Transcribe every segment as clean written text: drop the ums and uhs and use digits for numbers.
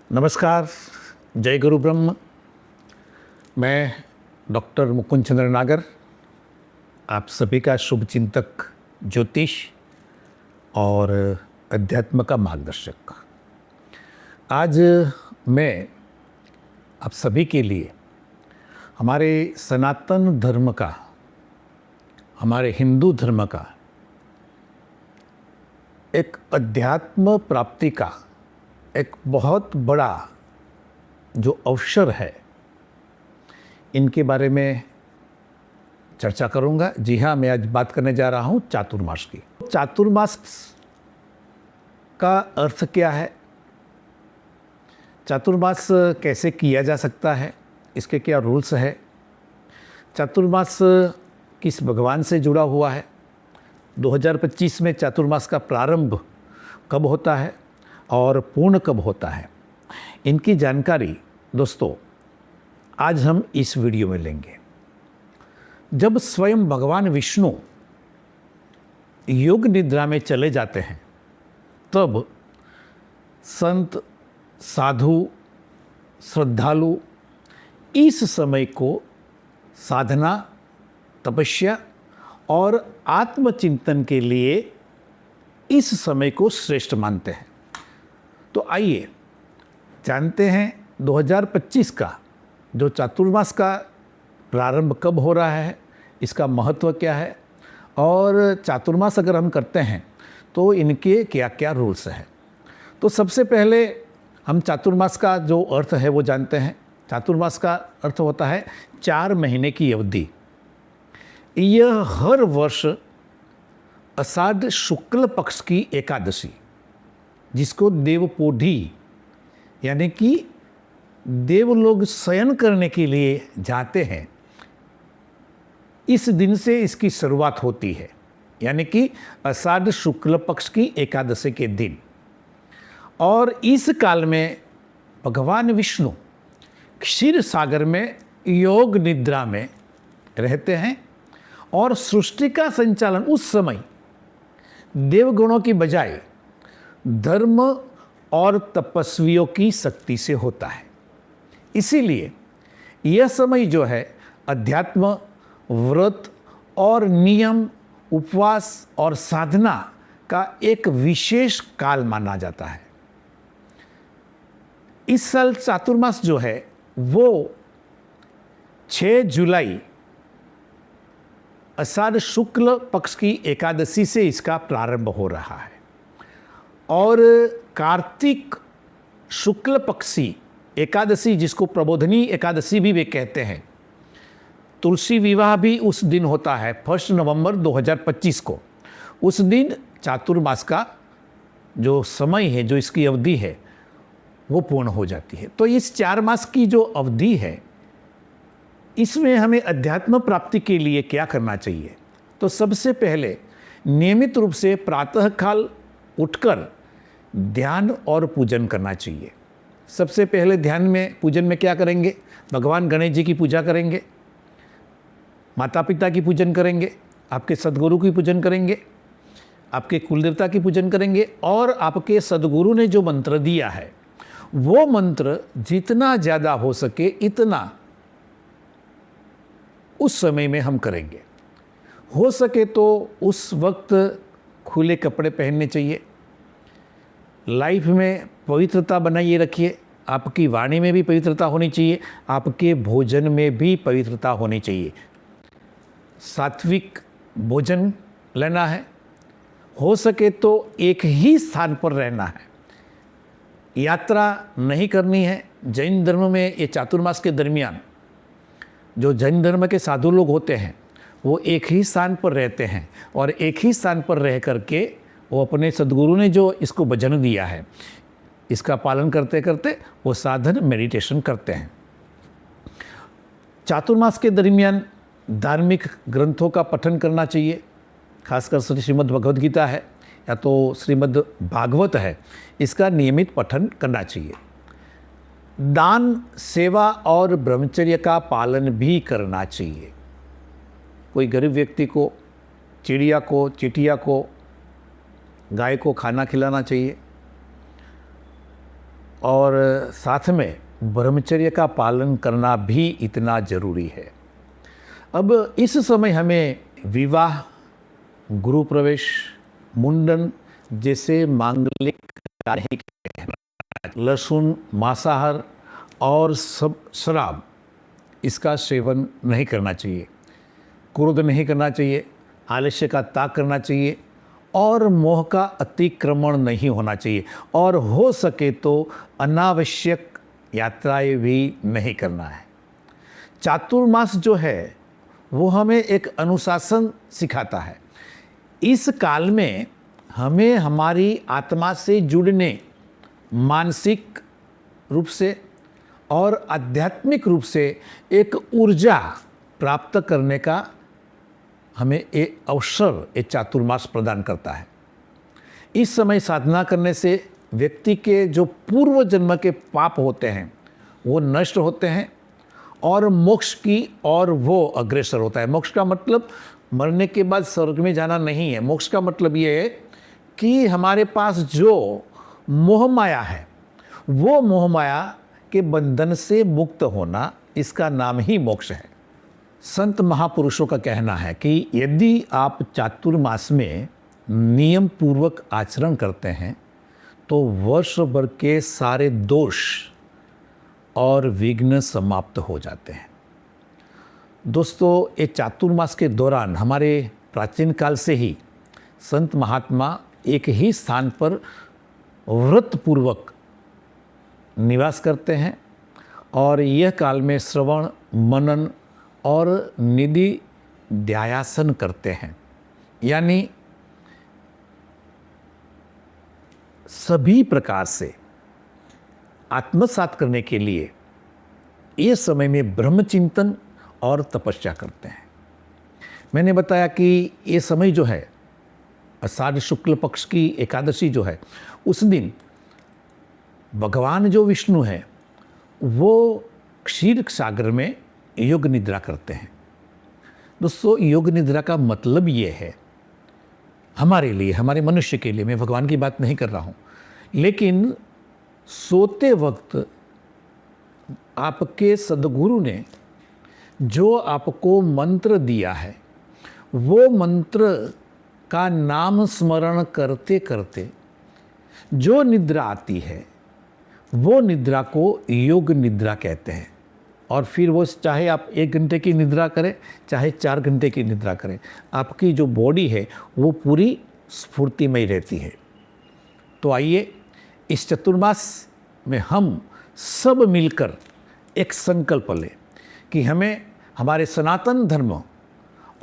नमस्कार, जय गुरु ब्रह्म। मैं डॉक्टर मुकुंद चंद्र नागर, आप सभी का शुभचिंतक, ज्योतिष और अध्यात्म का मार्गदर्शक। आज मैं आप सभी के लिए हमारे सनातन धर्म का, हमारे हिंदू धर्म का एक अध्यात्म प्राप्ति का एक बहुत बड़ा जो अवसर है, इनके बारे में चर्चा करूंगा। जी हाँ, मैं आज बात करने जा रहा हूं चातुर्मास की। चातुर्मास का अर्थ क्या है, चातुर्मास कैसे किया जा सकता है, इसके क्या रूल्स है, चातुर्मास किस भगवान से जुड़ा हुआ है, 2025 में चातुर्मास का प्रारंभ कब होता है और पूर्ण कब होता है, इनकी जानकारी दोस्तों आज हम इस वीडियो में लेंगे। जब स्वयं भगवान विष्णु योग निद्रा में चले जाते हैं, तब संत, साधु, श्रद्धालु इस समय को साधना, तपस्या और आत्मचिंतन के लिए इस समय को श्रेष्ठ मानते हैं। तो आइए जानते हैं 2025 का जो चातुर्मास का प्रारंभ कब हो रहा है, इसका महत्व क्या है और चातुर्मास अगर हम करते हैं तो इनके क्या क्या रूल्स हैं। तो सबसे पहले हम चातुर्मास का जो अर्थ है वो जानते हैं। चातुर्मास का अर्थ होता है 4 महीने की अवधि। यह हर वर्ष आषाढ़ शुक्ल पक्ष की एकादशी, जिसको देवपोढ़ी यानी कि देव लोग शयन करने के लिए जाते हैं, इस दिन से इसकी शुरुआत होती है, यानी कि आषाढ़ शुक्ल पक्ष की एकादशी के दिन। और इस काल में भगवान विष्णु क्षीर सागर में योग निद्रा में रहते हैं और सृष्टि का संचालन उस समय देवगणों की बजाय धर्म और तपस्वियों की शक्ति से होता है। इसीलिए यह समय जो है अध्यात्म, व्रत और नियम, उपवास और साधना का एक विशेष काल माना जाता है। इस साल चातुर्मास जो है वो 6 जुलाई आषाढ़ शुक्ल पक्ष की एकादशी से इसका प्रारंभ हो रहा है और कार्तिक शुक्ल पक्षी एकादशी, जिसको प्रबोधनी एकादशी भी वे कहते हैं, तुलसी विवाह भी उस दिन होता है 1 नवंबर 2025 को। उस दिन चातुर्मास का जो समय है, जो इसकी अवधि है, वो पूर्ण हो जाती है। तो इस 4 मास की जो अवधि है, इसमें हमें अध्यात्म प्राप्ति के लिए क्या करना चाहिए। तो सबसे पहले नियमित रूप से प्रातःकाल उठकर ध्यान और पूजन करना चाहिए। सबसे पहले ध्यान में, पूजन में क्या करेंगे, भगवान गणेश जी की पूजा करेंगे, माता पिता की पूजन करेंगे, आपके सद्गुरु की पूजन करेंगे, आपके कुलदेवता की पूजन करेंगे और आपके सद्गुरु ने जो मंत्र दिया है वो मंत्र जितना ज़्यादा हो सके इतना उस समय में हम करेंगे। हो सके तो उस वक्त खुले कपड़े पहनने चाहिए। लाइफ में पवित्रता बनाइए रखिए। आपकी वाणी में भी पवित्रता होनी चाहिए, आपके भोजन में भी पवित्रता होनी चाहिए। सात्विक भोजन लेना है। हो सके तो एक ही स्थान पर रहना है, यात्रा नहीं करनी है। जैन धर्म में ये चातुर्मास के दरमियान जो जैन धर्म के साधु लोग होते हैं वो एक ही स्थान पर रहते हैं और एक ही स्थान पर रह करके वो अपने सद्गुरु ने जो इसको वचन दिया है, इसका पालन करते करते वो साधन, मेडिटेशन करते हैं। चातुर्मास के दरमियान धार्मिक ग्रंथों का पठन करना चाहिए। खासकर श्रीमद् भगवद गीता है या तो श्रीमद् भागवत है, इसका नियमित पठन करना चाहिए। दान, सेवा और ब्रह्मचर्य का पालन भी करना चाहिए। कोई गरीब व्यक्ति को, चिड़िया को, चिटिया को, गाय को खाना खिलाना चाहिए। और साथ में ब्रह्मचर्य का पालन करना भी इतना जरूरी है। अब इस समय हमें विवाह, गृह प्रवेश, मुंडन जैसे मांगलिक कार्य, लहसुन, मांसाहार और सब शराब, इसका सेवन नहीं करना चाहिए। क्रोध नहीं करना चाहिए, आलस्य का त्याग करना चाहिए और मोह का अतिक्रमण नहीं होना चाहिए, और हो सके तो अनावश्यक यात्राएं भी नहीं करना है। चातुर्मास जो है वो हमें एक अनुशासन सिखाता है। इस काल में हमें हमारी आत्मा से जुड़ने, मानसिक रूप से और आध्यात्मिक रूप से एक ऊर्जा प्राप्त करने का हमें एक अवसर एक चातुर्मास प्रदान करता है। इस समय साधना करने से व्यक्ति के जो पूर्व जन्म के पाप होते हैं वो नष्ट होते हैं और मोक्ष की और वो अग्रसर होता है। मोक्ष का मतलब मरने के बाद स्वर्ग में जाना नहीं है। मोक्ष का मतलब ये है कि हमारे पास जो मोह माया है वो मोह माया के बंधन से मुक्त होना, इसका नाम ही मोक्ष है। संत महापुरुषों का कहना है कि यदि आप चातुर्मास में नियम पूर्वक आचरण करते हैं तो वर्ष भर के सारे दोष और विघ्न समाप्त हो जाते हैं। दोस्तों, ये चातुर्मास के दौरान हमारे प्राचीन काल से ही संत महात्मा एक ही स्थान पर व्रत पूर्वक निवास करते हैं और यह काल में श्रवण, मनन और निधि ध्यायासन करते हैं। यानी सभी प्रकार से आत्मसात करने के लिए ये समय में ब्रह्मचिंतन और तपस्या करते हैं। मैंने बताया कि ये समय जो है, आषाढ़ शुक्ल पक्ष की एकादशी जो है, उस दिन भगवान जो विष्णु है वो क्षीर सागर में योग निद्रा करते हैं। दोस्तों, योग निद्रा का मतलब ये है हमारे लिए, हमारे मनुष्य के लिए, मैं भगवान की बात नहीं कर रहा हूँ, लेकिन सोते वक्त आपके सद्गुरु ने जो आपको मंत्र दिया है वो मंत्र का नाम स्मरण करते करते जो निद्रा आती है वो निद्रा को योग निद्रा कहते हैं। और फिर वो चाहे आप 1 घंटे की निद्रा करें चाहे 4 घंटे की निद्रा करें, आपकी जो बॉडी है वो पूरी स्फूर्तिमय रहती है। तो आइए इस चतुर्मास में हम सब मिलकर एक संकल्प लें कि हमें हमारे सनातन धर्म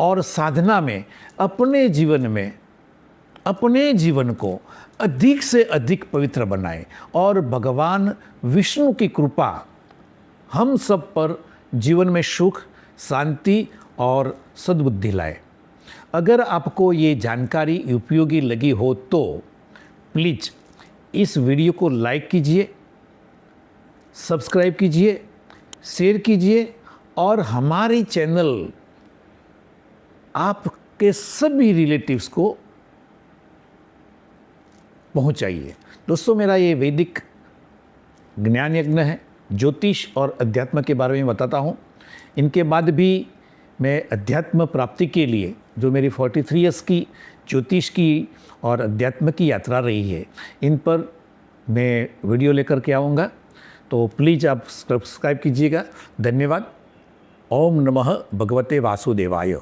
और साधना में अपने जीवन को अधिक से अधिक पवित्र बनाएं और भगवान विष्णु की कृपा हम सब पर जीवन में सुख, शांति और सद्बुद्धि लाए। अगर आपको ये जानकारी उपयोगी लगी हो तो प्लीज़ इस वीडियो को लाइक कीजिए, सब्सक्राइब कीजिए, शेयर कीजिए और हमारी चैनल आपके सभी रिलेटिव्स को पहुंचाइए। दोस्तों, मेरा ये वैदिक ज्ञान यज्ञ है, ज्योतिष और अध्यात्म के बारे में बताता हूँ। इनके बाद भी मैं अध्यात्म प्राप्ति के लिए जो मेरी 43 ईयर्स की ज्योतिष की और अध्यात्म की यात्रा रही है, इन पर मैं वीडियो लेकर के आऊँगा। तो प्लीज़ आप सब्सक्राइब कीजिएगा। धन्यवाद। ओम नमः भगवते वासुदेवाय।